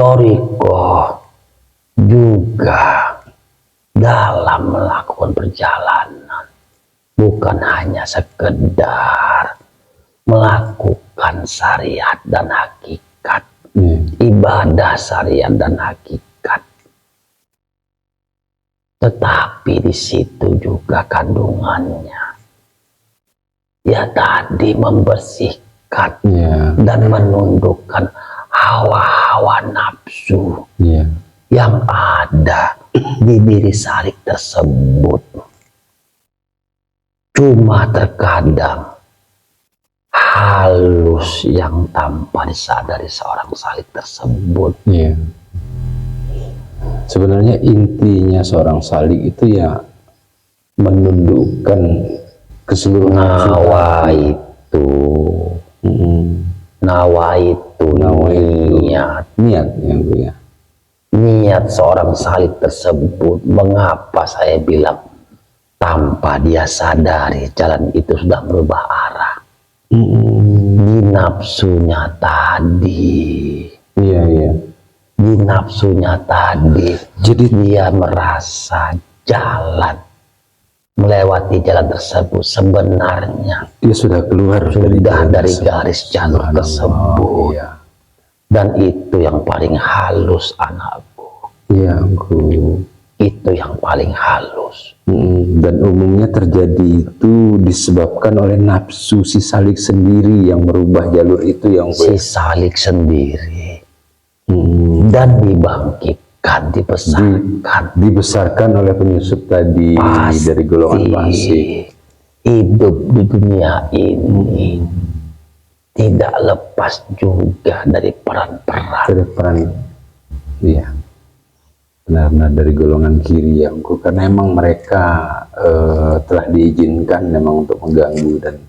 Torikoh juga dalam melakukan perjalanan bukan hanya sekedar melakukan syariat dan hakikat, ibadah syariat dan hakikat, tetapi di situ juga kandungannya ya tadi membersihkan dan menundukkan hawa-hawa nafsu yang ada di diri salik tersebut. Cuma terkadang halus yang tanpa disadari seorang salik tersebut. Sebenarnya intinya seorang salik itu ya menundukkan keseluruhan nawa itu. Nawa itu niat yang gue ya. Niat seorang salik tersebut, mengapa saya bilang tanpa dia sadari jalan itu sudah berubah arah. Di nafsunya tadi. Di nafsunya tadi. Jadi dia merasa jalan, melewati jalan tersebut sebenarnya dia sudah keluar dari garis jalur tersebut. Dan itu yang paling halus anakku. Itu yang paling halus. Dan umumnya terjadi itu disebabkan oleh nafsu si salik sendiri yang merubah jalur itu yang si salik sendiri. Dan dibangkitkan, dibesarkan oleh penyusup tadi dari golongan fasik. Hidup di dunia ini tidak lepas juga dari peran-peran. Benar-benar dari golongan kiri ya, karena emang mereka telah diizinkan memang untuk mengganggu dan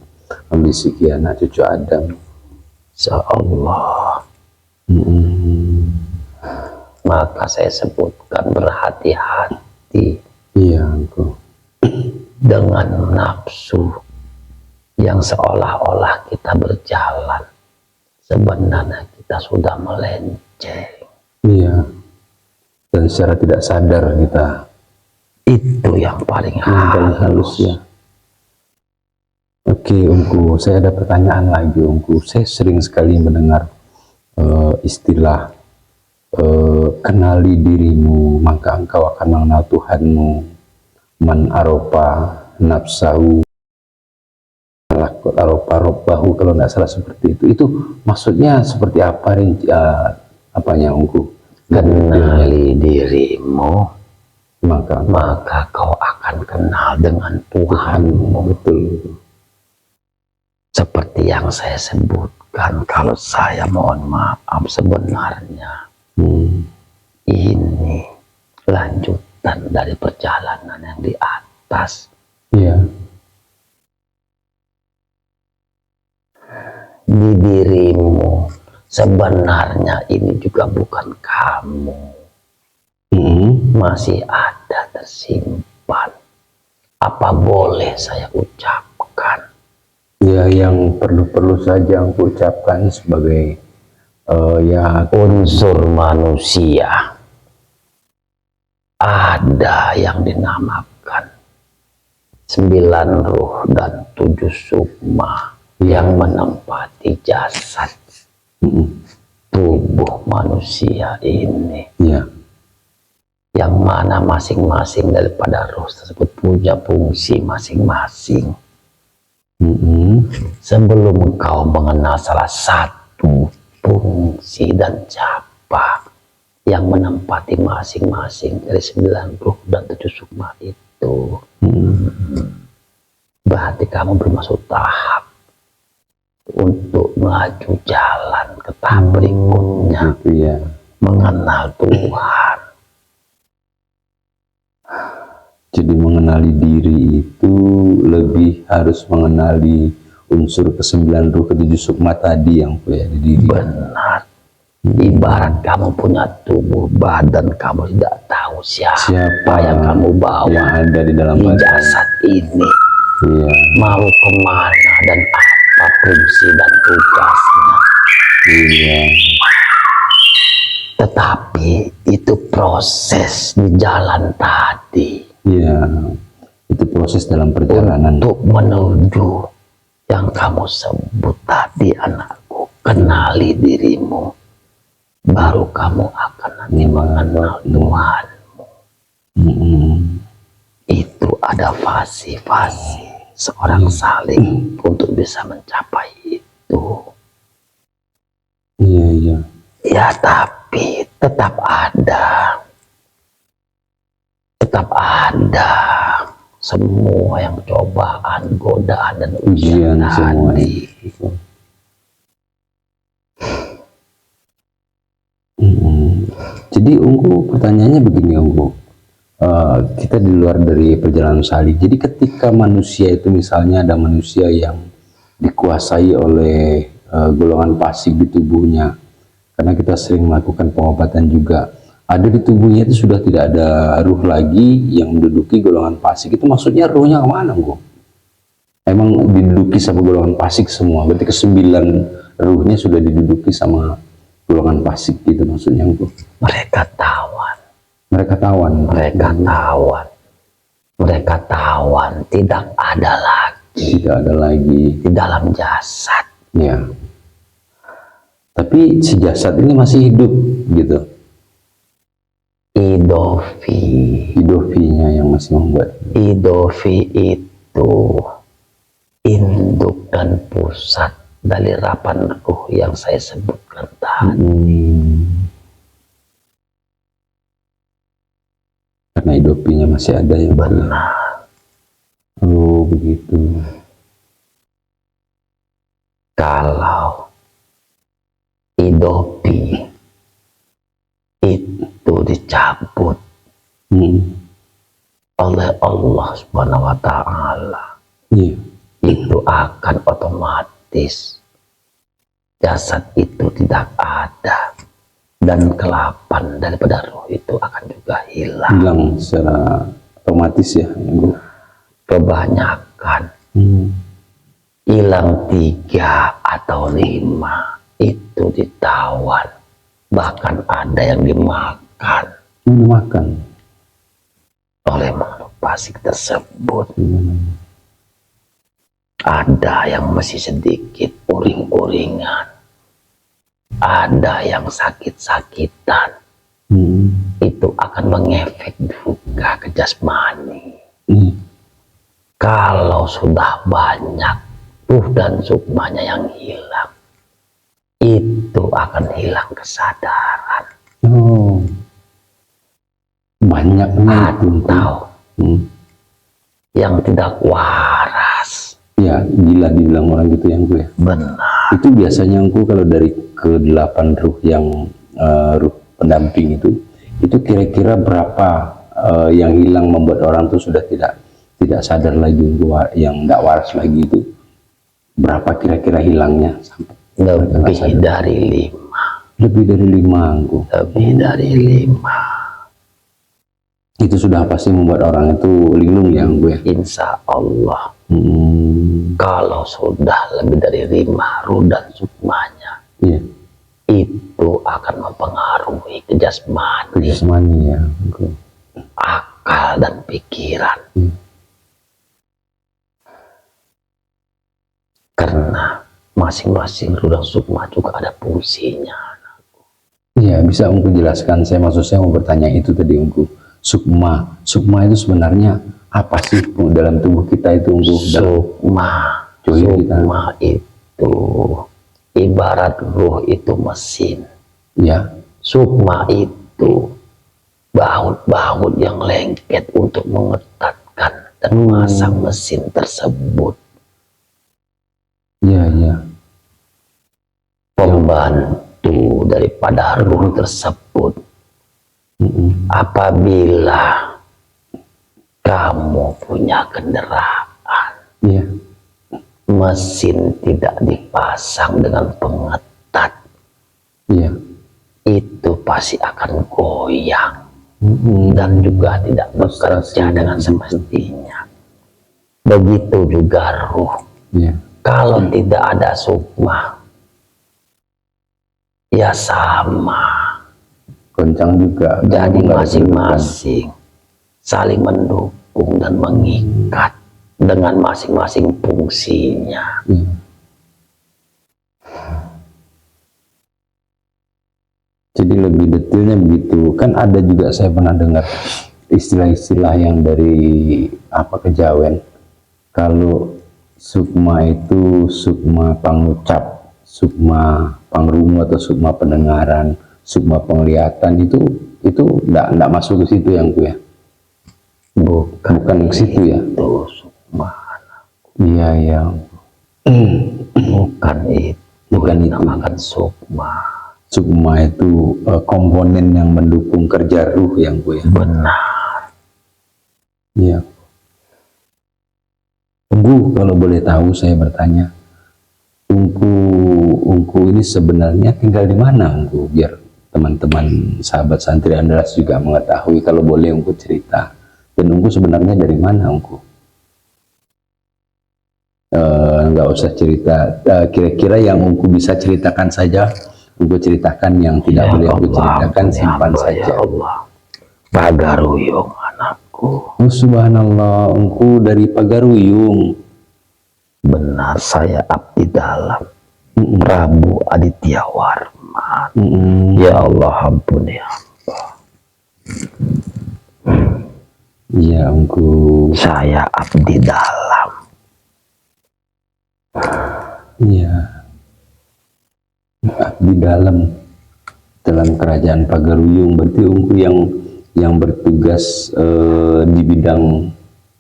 membisiki anak cucu Adam. Insyaallah. Maka saya sebutkan berhati-hati dengan nafsu yang seolah-olah kita berjalan, sebenarnya kita sudah melenceng. Dan secara tidak sadar kita. Itu yang paling halus. Oke, Ungku, saya ada pertanyaan lagi, Ungku. Saya sering sekali mendengar istilah kenali dirimu, maka engkau akan mengenal Tuhanmu. Man aropa nafsahu aropa robbahu, kalau tidak salah seperti itu. Itu maksudnya seperti apa, apanya, Ungku? Kenali dirimu, maka kau akan kenal dengan Tuhanmu. Betul. Seperti yang saya sebutkan, kalau saya mohon maaf sebenarnya ini lanjutan dari perjalanan yang di atas. Di dirimu sebenarnya ini juga bukan kamu. Masih ada tersimpan. Apa boleh saya ucapkan? Yang perlu saja aku ucapkan sebagai unsur manusia. Ada yang dinamakan 9 ruh dan 7 sukma yang menempati jasad tubuh manusia ini, yang mana masing-masing daripada ruh tersebut punya fungsi masing-masing. Sebelum engkau mengenal salah satu fungsi dan capa yang menempati masing-masing dari 9 ruh dan 7 sukma itu, berarti kamu belum masuk tahap untuk maju jalan ke tahap berikutnya, mengenal Tuhan. Jadi mengenali diri itu lebih harus mengenali unsur ke-9 ruh ke-7 sukma tadi yang punya di diri. Benar. Ibarat kamu punya tubuh badan, kamu tidak tahu siapa yang kamu bawa yang ada di dalam jasad ini. Mau kemana dan apa fungsi dan tugasnya. Tetapi itu proses di jalan tadi. Ya, itu proses dalam perjalanan. Untuk menuju yang kamu sebut tadi, anakku, kenali dirimu, baru kamu akan nanti mengenal Tuhanmu. Itu ada fase-fase seorang saling untuk bisa mencapai itu. Iya, iya. Ya, tapi tetap ada semua yang cobaan, godaan, dan ujian semua. tadi. Jadi Unggu, pertanyaannya begini Unggu, kita di luar dari perjalanan salib. Jadi ketika manusia itu, misalnya ada manusia yang dikuasai oleh golongan pasik di tubuhnya, karena kita sering melakukan pengobatan juga, ada di tubuhnya itu sudah tidak ada ruh lagi yang menduduki golongan pasik. Itu maksudnya ruhnya kemana Unggu? Emang diduduki sama golongan pasik semua, berarti ke-9 ruhnya sudah diduduki sama golongan pasik gitu maksudnya Unggu? Mereka tawan. Mereka tawan, tidak ada lagi di dalam jasad. Ya. Tapi si jasad ini masih hidup gitu. Idofinya yang masih membuat. Idofi itu induk dan pusat dari rapan ruh yang saya sebutkan tadi. Karena idopinya masih ada yang benar. Oh begitu. Kalau idopi itu dicabut oleh Allah Subhanahu wa Ta'ala, itu akan otomatis jasad itu tidak ada, dan kelapan daripada roh itu akan juga hilang secara otomatis ya Ibu. Kebanyakan hilang 3 atau 5 itu ditawan, bahkan ada yang dimakan oleh makhluk pasik tersebut. Ada yang masih sedikit uring-uringan, ada yang sakit-sakitan. Itu akan mengefek juga ke jasmani. Kalau sudah banyak ruh dan sukmanya yang hilang, itu akan hilang kesadaran. Banyaknya atau yang tidak waras. Ya, gila dibilang orang gitu yang gue. Benar. Itu biasanya aku kalau dari ke-8 ruh yang ruh pendamping itu kira-kira berapa yang hilang membuat orang tuh sudah tidak sadar lagi, yang tidak waras lagi itu berapa kira-kira hilangnya? Lebih dari 5. Lebih dari 5 Lebih dari 5. Itu sudah pasti membuat orang itu linglung ya gue. Insya Allah. Kalau sudah lebih dari 5 ruh dan sukmanya, itu akan mempengaruhi ke jasmani ya, akal dan pikiran. Karena masing-masing ruh dan sukma juga ada fungsinya. Iya, bisa Ungku jelaskan? Maksud saya mau bertanya itu tadi Ungku. Sukma itu sebenarnya apa sih dalam tubuh kita itu Ungku? Sukma itu ibarat ruh itu mesin. Ya. Sukma itu baut-baut yang lengket untuk mengetatkan dan memasang mesin tersebut. Iya. Pembantu daripada ruh tersebut. Apabila kamu punya kendaraan, mesin tidak dipasang dengan pengetat, itu pasti akan goyang dan juga tidak bekerja dengan semestinya. Begitu juga ruh. Kalau tidak ada sukma, ya sama. Goncang juga. Jadi Kamu nggak ada masing-masing saling mendukung dan mengikat dengan masing-masing fungsinya. Iya. Jadi lebih detailnya begitu. Kan ada juga saya pernah dengar istilah-istilah yang dari kejawen. Kalau sukma itu sukma pangucap, sukma pangrungu atau sukma pendengaran, sukma penglihatan itu enggak masuk ke situ yang ku ya. Bukan ke situ ya. Itu sukma. Iya ya. Bukan itu. Bukan itu. Namakan sukma. Sukma itu komponen yang mendukung kerja ruh yang ku ya. Benar. Iya. Ungku, kalau boleh tahu saya bertanya, Ungku ini sebenarnya tinggal di mana Ungku? Biar teman-teman sahabat santri Andreas juga mengetahui, kalau boleh Ungku cerita. Dan Ungku sebenarnya dari mana Ungku? Nggak usah cerita, kira-kira yang Ungku bisa ceritakan saja, Ungku ceritakan, yang tidak boleh Ungku ceritakan simpan saja. Ya Allah, Pagaruyung anakku. Oh subhanallah, Ungku dari Pagaruyung. Benar, saya abdi dalam Prabu Aditya Warman. Ya Allah, ampun ya Allah. Iya Ungku. Saya abdi dalam. Iya. Abdi dalam kerajaan Pagaruyung. Berarti Ungku yang bertugas di bidang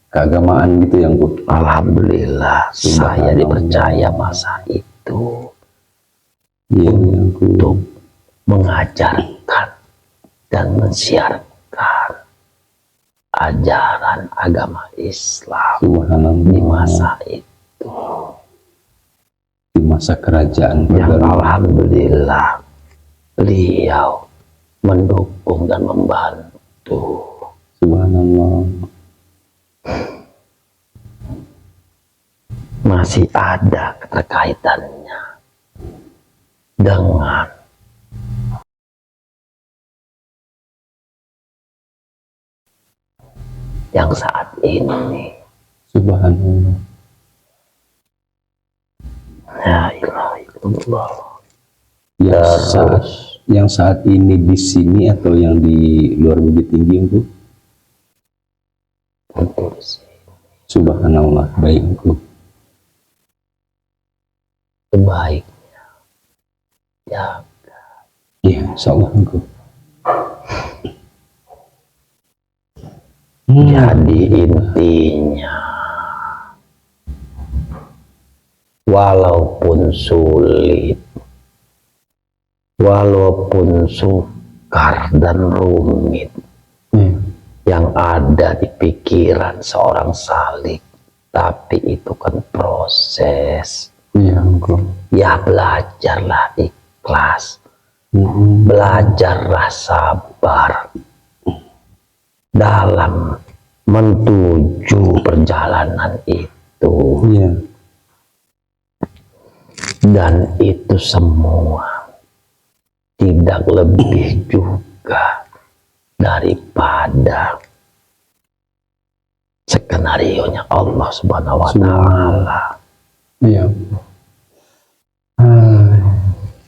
keagamaan gitu ya Ungku. Alhamdulillah, saya dipercaya masa itu Iya untuk mengajarkan dan mensiarkan ajaran agama Islam Subhanallah. di masa itu. Di masa kerajaan Yang Pagaruyung. alhamdulillah beliau mendukung dan membantu. Subhanallah. Masih ada keterkaitannya dengan yang saat ini. Subhanallah. Ya ilaha illallah. Yang saat ini di sini atau yang di luar Bukit Tinggi Ungku? Subhanallah, baik Ungku. Sebaiknya ya. Iya, insyaallah Ungku. Jadi intinya, walaupun sulit, walaupun sukar dan rumit, yang ada di pikiran seorang salik, tapi itu kan proses. Iya Ungku. Ya belajarlah ikhlas, belajarlah sabar dalam menuju perjalanan itu. Iya. Dan itu semua tidak lebih juga daripada skenario-nya Allah Subhanahu wa Ta'ala. Iya.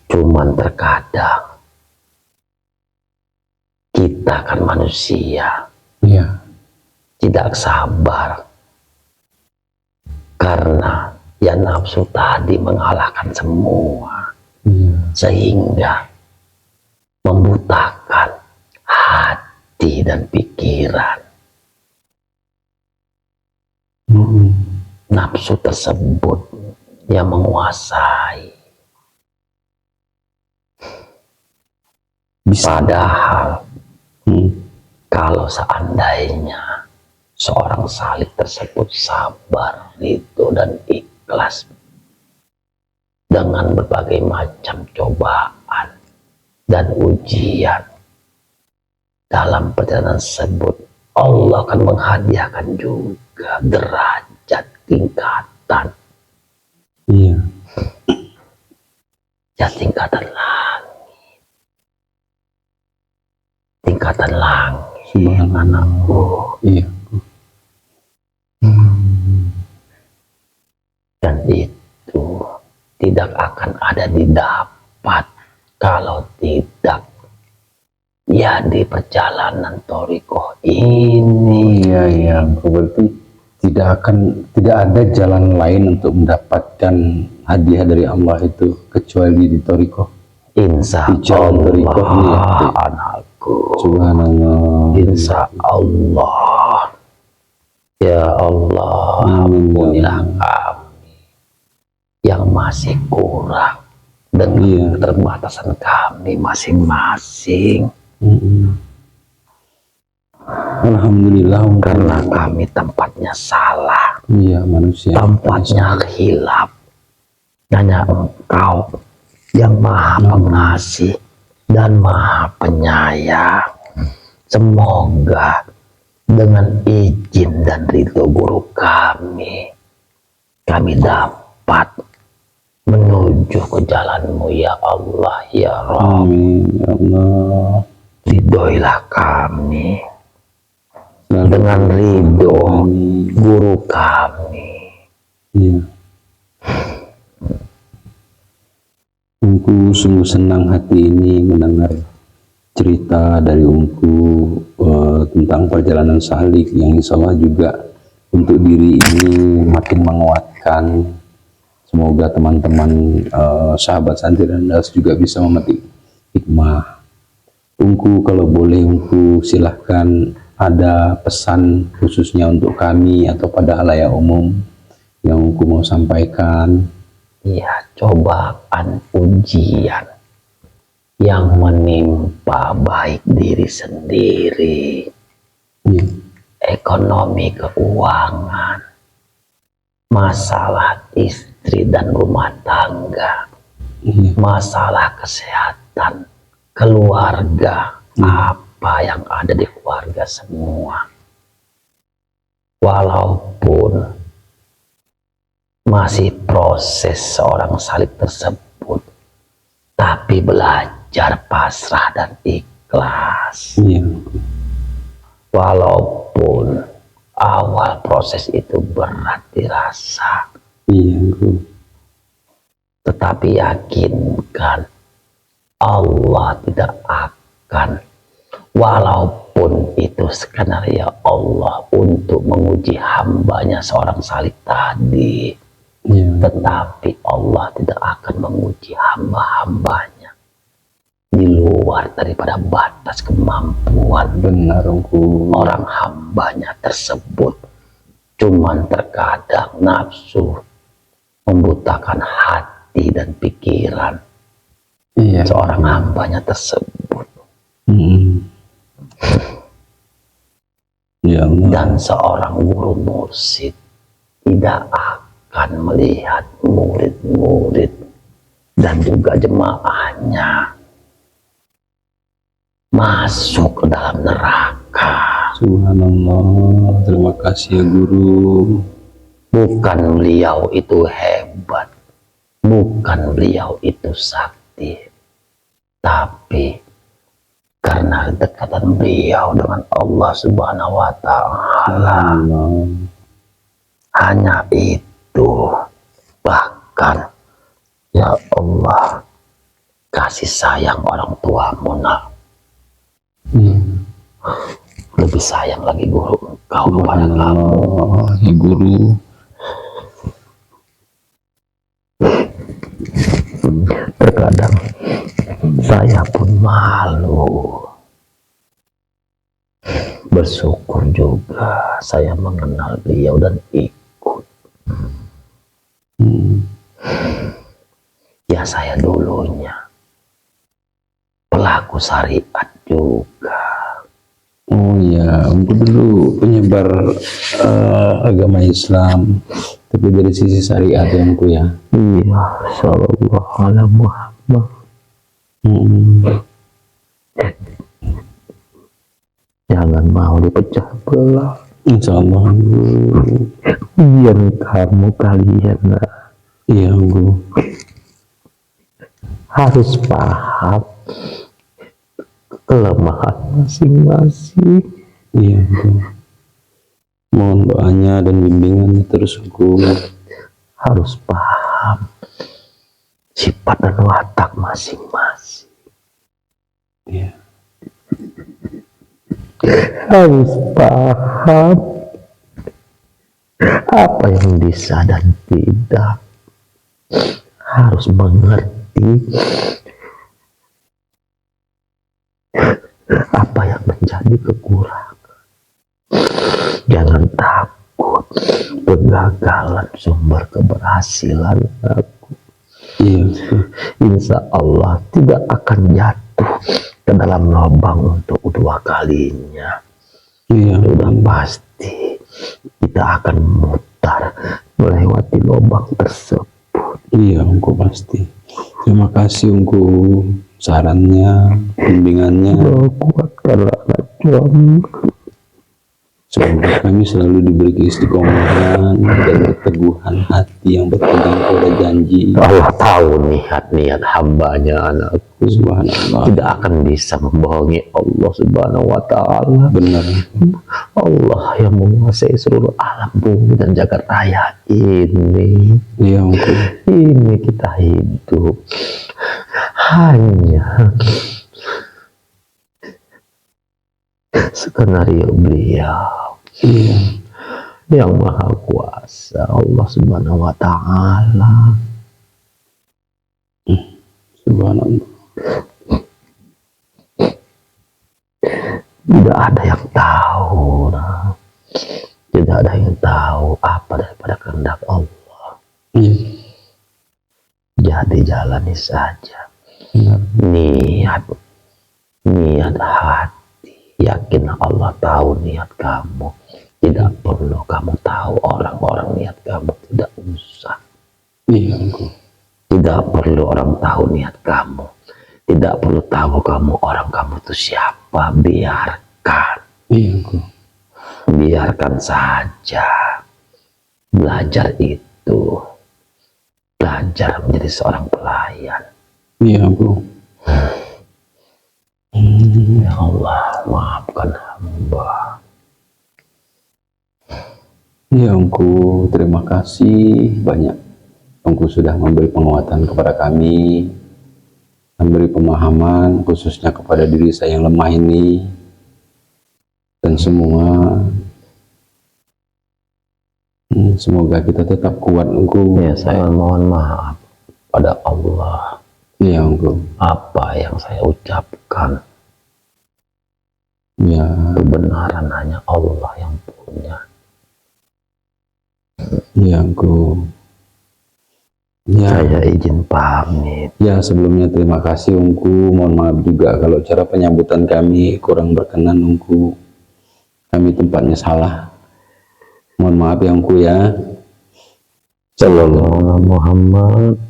Cuman terkadang kita kan manusia, Iya. tidak sabar karena ya nafsu tadi mengalahkan semua, sehingga membutakan hati dan pikiran. Nafsu tersebut yang menguasai. Padahal kalau seandainya seorang salik tersebut sabar itu dan ikhlas dengan berbagai macam cobaan dan ujian dalam perjalanan tersebut, Allah akan menghadiahkan juga derajat tingkatan. Iya. Ya tingkatan langit. tingkatan langit, Subhanallah. anakku. Iya. Dan itu tidak akan ada didapat kalau tidak ya di perjalanan Thariqah ini. Iya, iya. Berarti tidak ada jalan lain untuk mendapatkan hadiah dari Allah itu kecuali di Thariqah. Insya Di jalan Thariqah ini ya. Allah, anakku. Subhanallah. Insya Allah. Ya Allah, ampunilah kami yang masih kurang dengan keterbatasan kami masing-masing. Alhamdulillah, Karena kami tempatnya salah, iya, manusia tempatnya hilap. Hanya Engkau yang Maha Pengasih dan Maha Penyayang. Semoga dengan izin dan ridho guru kami dapat menuju ke jalan-Mu ya Allah ya Rabb. Amin ya Allah. Ridhoilah kami dengan ridho guru kami. Iya. Ungku sungguh senang hati ini mendengar cerita dari Ungku tentang perjalanan salik yang insya Allah juga untuk diri ini makin menguatkan. Semoga teman-teman sahabat Santri dan Das juga bisa memetik hikmah. Ungku kalau boleh Ungku silahkan ada pesan khususnya untuk kami atau pada halayak umum yang Ungku mau sampaikan. Ya, cobaan ujian yang menimpa baik diri sendiri, ekonomi keuangan, masalah istri dan rumah tangga, masalah kesehatan, keluarga, apa yang ada di keluarga semua. Walaupun masih proses seorang salik tersebut, tapi belajar pasrah dan ikhlas. Walaupun awal proses itu berat dirasa, tetapi yakinkan Allah tidak akan, walaupun itu skenario Allah untuk menguji hambanya seorang salik tadi, tetapi Allah tidak akan menguji hamba-hambanya di luar daripada batas kemampuan. Benar, orang hambanya tersebut. Cuman terkadang nafsu membutakan hati dan pikiran seorang hambanya tersebut. Dan seorang guru mursyid tidak akan melihat murid-murid dan juga jemaahnya masuk ke dalam neraka. Subhanallah, terima kasih ya guru. Bukan beliau itu hebat, bukan beliau itu sakti, tapi karena dekatan beliau dengan Allah Subhanahu wa Ta'ala. Hanya itu. Bahkan ya Allah, kasih sayang orang tuamu nak, lebih sayang lagi guru engkau kepada kamu. Ya guru, terkadang saya pun malu. Bersyukur juga saya mengenal beliau dan ikut. Ya saya dulunya pelaku syariat juga. oh ya, Ungku dulu penyebar agama Islam, tapi dari sisi syariat ya Ungku ya. Iya, sallallahu ala Muhammad. Jangan mau dipecah belah. Insya Allah. Biar kamu kalian Iya Ungku, harus paham kelemahan masing-masing. Iya engkau. Mohon doanya dan bimbingannya terus engkau. Harus paham sifat dan watak masing-masing. Iya. Harus paham apa yang bisa dan tidak. Harus mengerti apa yang menjadi kekurangan. Jangan takut, kegagalan sumber keberhasilan aku. Iya. Insya Allah tidak akan jatuh ke dalam lubang untuk kedua kalinya. Iya. Sudah pasti kita akan memutar melewati lubang tersebut. Iya engkau pasti. Terima kasih engkau sarannya, bimbingannya. Kuatkanlah anak suami. Semoga kami selalu diberi keistiqomahan dan keteguhan hati yang berpegang pada janji. Allah tahu niat-niat hambanya anakku. Subhanallah. Tidak akan bisa membohongi Allah Subhanahu wa Ta'ala. Benar. Allah yang menguasai seluruh alam bumi dan jagat raya ini. Iya engkau. Ini kita hidup hanya skenario beliau. Iya. Yang maha kuasa Allah Subhanahu wa Ta'ala. Subhanallah. Tidak ada yang tahu, nah. Tidak ada yang tahu apa daripada kehendak Allah. Iya. Jadi jalani saja. Benar. Niat hati. Yakin Allah tahu niat kamu. Tidak perlu kamu tahu orang-orang niat kamu. Tidak usah. Iya engkau. Tidak perlu orang tahu niat kamu. Tidak perlu tahu kamu orang kamu itu siapa. Biarkan. Iya engkau. Biarkan saja. Belajar itu. Belajar menjadi seorang pelayan. Iya engkau. Ya Allah, maafkan hamba. Ya engkau, terima kasih banyak. Engkau sudah memberi penguatan kepada kami, memberi pemahaman khususnya kepada diri saya yang lemah ini, dan semua. Semoga kita tetap kuat engkau. Ya, saya mohon maaf pada Allah. Ya engkau. Apa yang saya ucapkan, Ya. kebenaran hanya Allah yang punya. Ya engkau. Ya. Saya izin pamit. Ya, sebelumnya terima kasih engkau. Mohon maaf juga kalau cara penyambutan kami kurang berkenan engkau. Kami tempatnya salah. Mohon maaf ya engkau ya. Sallallahu Muhammad.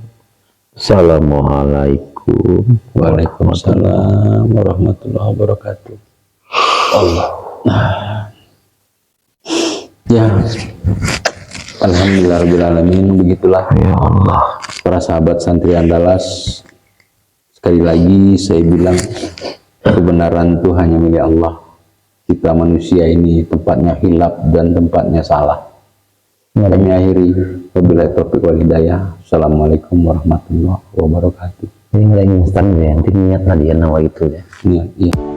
Assalamualaikum Waalaikumsalam warahmatullahi wabarakatuh. Allah. Ya. Alhamdulillahirrahmanirrahim. Begitulah Ya Allah. para sahabat santri Andalas. Sekali lagi saya bilang kebenaran itu hanya milik Allah. Kita manusia ini tempatnya hilaf dan tempatnya salah. Kami akhiri wabillahi taufiq wal hidayah. Assalamualaikum warahmatullahi wabarakatuh. Ini lagi instan ya, nanti niat tadi ya nawa itu ya. Iya.